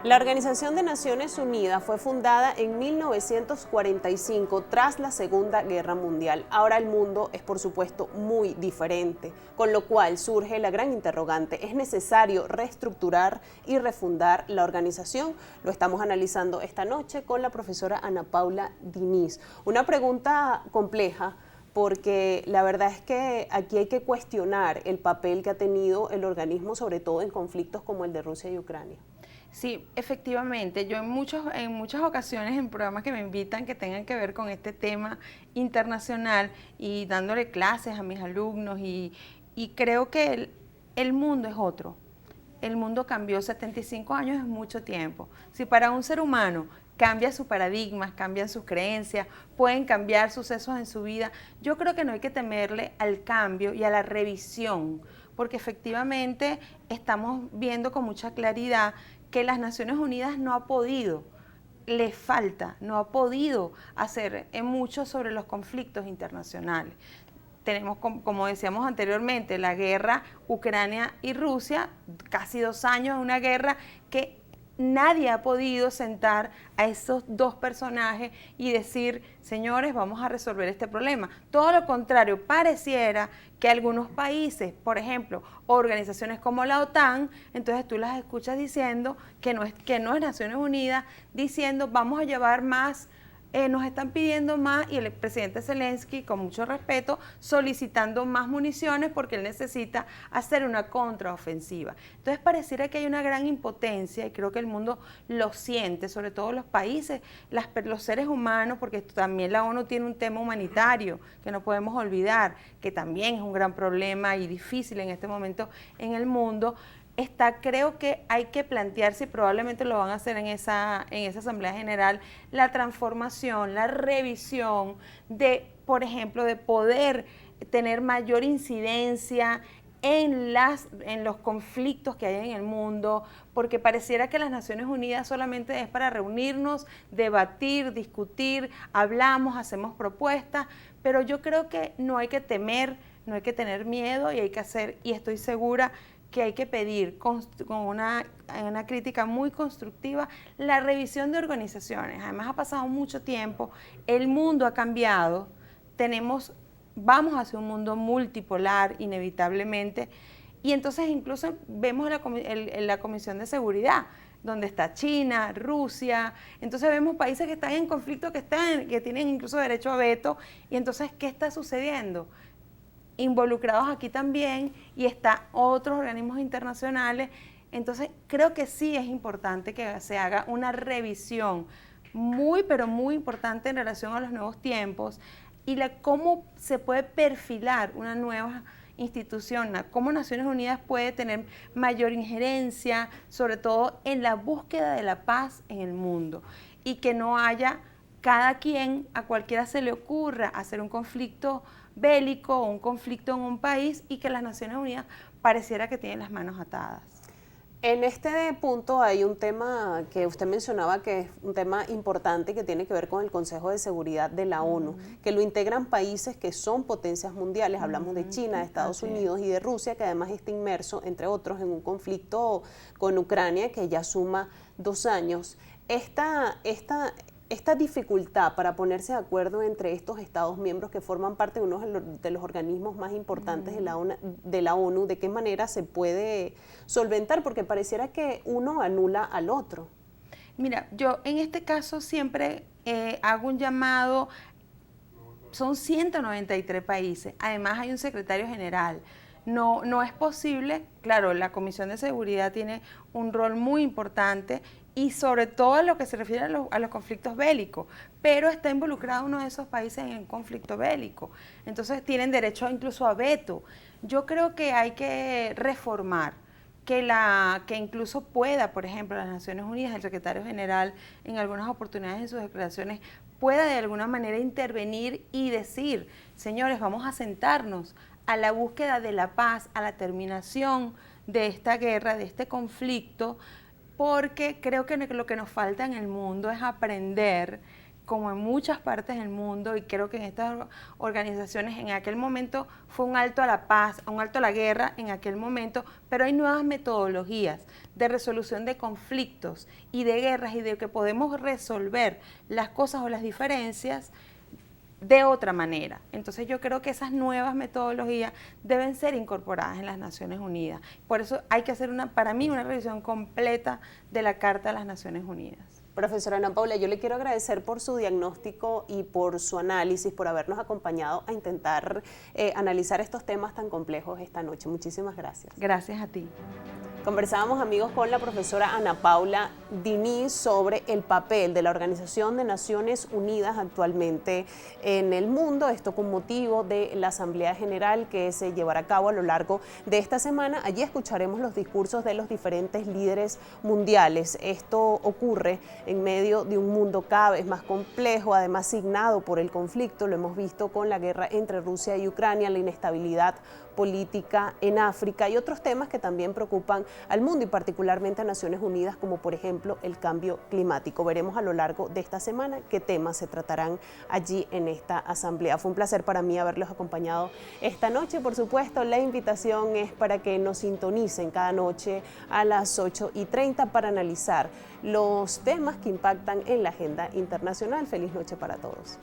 La Organización de Naciones Unidas fue fundada en 1945 tras la Segunda Guerra Mundial. Ahora el mundo es, por supuesto, muy diferente, con lo cual surge la gran interrogante: ¿es necesario reestructurar y refundar la organización? Lo estamos analizando esta noche con la profesora Ana Paula Diniz. Una pregunta compleja, porque la verdad es que aquí hay que cuestionar el papel que ha tenido el organismo, sobre todo en conflictos como el de Rusia y Ucrania. Sí, efectivamente, yo en muchas ocasiones en programas que me invitan que tengan que ver con este tema internacional y dándole clases a mis alumnos y creo que el mundo es otro. El mundo cambió, 75 años es mucho tiempo. Si para un ser humano cambia sus paradigmas, cambian sus creencias, pueden cambiar sucesos en su vida, yo creo que no hay que temerle al cambio y a la revisión, porque efectivamente estamos viendo con mucha claridad que las Naciones Unidas no ha podido, le falta, no ha podido hacer mucho sobre los conflictos internacionales. Tenemos, como decíamos anteriormente, la guerra Ucrania y Rusia, casi 2 años de una guerra que nadie ha podido sentar a esos dos personajes y decir, señores, vamos a resolver este problema. Todo lo contrario, pareciera que algunos países, por ejemplo, organizaciones como la OTAN, entonces tú las escuchas diciendo que no es Naciones Unidas, diciendo vamos a llevar más, nos están pidiendo más, y el presidente Zelensky, con mucho respeto, solicitando más municiones porque él necesita hacer una contraofensiva. Entonces pareciera que hay una gran impotencia, y creo que el mundo lo siente, sobre todo los países, los seres humanos, porque también la ONU tiene un tema humanitario que no podemos olvidar, que también es un gran problema y difícil en este momento en el mundo. Creo que hay que plantearse, y probablemente lo van a hacer en esa Asamblea General, la transformación, la revisión de, por ejemplo, de poder tener mayor incidencia en los conflictos que hay en el mundo, porque pareciera que las Naciones Unidas solamente es para reunirnos, debatir, discutir, hablamos, hacemos propuestas, pero yo creo que no hay que temer, no hay que tener miedo, y hay que hacer, y estoy segura que hay que pedir con una crítica muy constructiva la revisión de organizaciones. Además ha pasado mucho tiempo, el mundo ha cambiado, vamos hacia un mundo multipolar inevitablemente, y entonces incluso vemos la Comisión de Seguridad, donde está China, Rusia, entonces vemos países que están en conflicto, que tienen incluso derecho a veto, y entonces, ¿qué está sucediendo? Involucrados aquí también, y están otros organismos internacionales. Entonces creo que sí es importante que se haga una revisión pero muy importante en relación a los nuevos tiempos y cómo se puede perfilar una nueva institución, cómo Naciones Unidas puede tener mayor injerencia, sobre todo en la búsqueda de la paz en el mundo, y que no haya cada quien, a cualquiera se le ocurra hacer un conflicto bélico o un conflicto en un país, y que las Naciones Unidas pareciera que tienen las manos atadas. En este punto hay un tema que usted mencionaba, que es un tema importante, que tiene que ver con el Consejo de Seguridad de la ONU, que lo integran países que son potencias mundiales. Hablamos de China, de Estados Unidos y de Rusia, que además está inmerso, entre otros, en un conflicto con Ucrania que ya suma 2 años. Esta dificultad para ponerse de acuerdo entre estos Estados miembros que forman parte de uno de los organismos más importantes de la ONU, ¿de qué manera se puede solventar? Porque pareciera que uno anula al otro. Mira, yo en este caso siempre hago un llamado. Son 193 países, además hay un secretario general. No es posible, claro, la Comisión de Seguridad tiene un rol muy importante, y sobre todo en lo que se refiere a los conflictos bélicos, pero está involucrado uno de esos países en un conflicto bélico, entonces tienen derecho incluso a veto. Yo creo que hay que reformar, que incluso pueda, por ejemplo, las Naciones Unidas, el secretario general, en algunas oportunidades en sus declaraciones, pueda de alguna manera intervenir y decir, señores, vamos a sentarnos a la búsqueda de la paz, a la terminación de esta guerra, de este conflicto, porque creo que lo que nos falta en el mundo es aprender como en muchas partes del mundo, y creo que en estas organizaciones en aquel momento fue un alto a la paz, un alto a la guerra en aquel momento, pero hay nuevas metodologías de resolución de conflictos y de guerras y de que podemos resolver las cosas o las diferencias de otra manera. Entonces yo creo que esas nuevas metodologías deben ser incorporadas en las Naciones Unidas. Por eso hay que hacer para mí una revisión completa de la Carta de las Naciones Unidas. Profesora Ana Paula, yo le quiero agradecer por su diagnóstico y por su análisis, por habernos acompañado a intentar analizar estos temas tan complejos esta noche. Muchísimas gracias. Gracias a ti. Conversábamos, amigos, con la profesora Ana Paula Diniz sobre el papel de la Organización de Naciones Unidas actualmente en el mundo, esto con motivo de la Asamblea General que se llevará a cabo a lo largo de esta semana. Allí escucharemos los discursos de los diferentes líderes mundiales. Esto ocurre en medio de un mundo cada vez más complejo, además signado por el conflicto, lo hemos visto con la guerra entre Rusia y Ucrania, la inestabilidad política en África y otros temas que también preocupan al mundo y particularmente a Naciones Unidas, como por ejemplo el cambio climático. Veremos a lo largo de esta semana qué temas se tratarán allí en esta asamblea. Fue un placer para mí haberlos acompañado esta noche. Por supuesto, la invitación es para que nos sintonicen cada noche a las 8:30 para analizar los temas que impactan en la agenda internacional. Feliz noche para todos.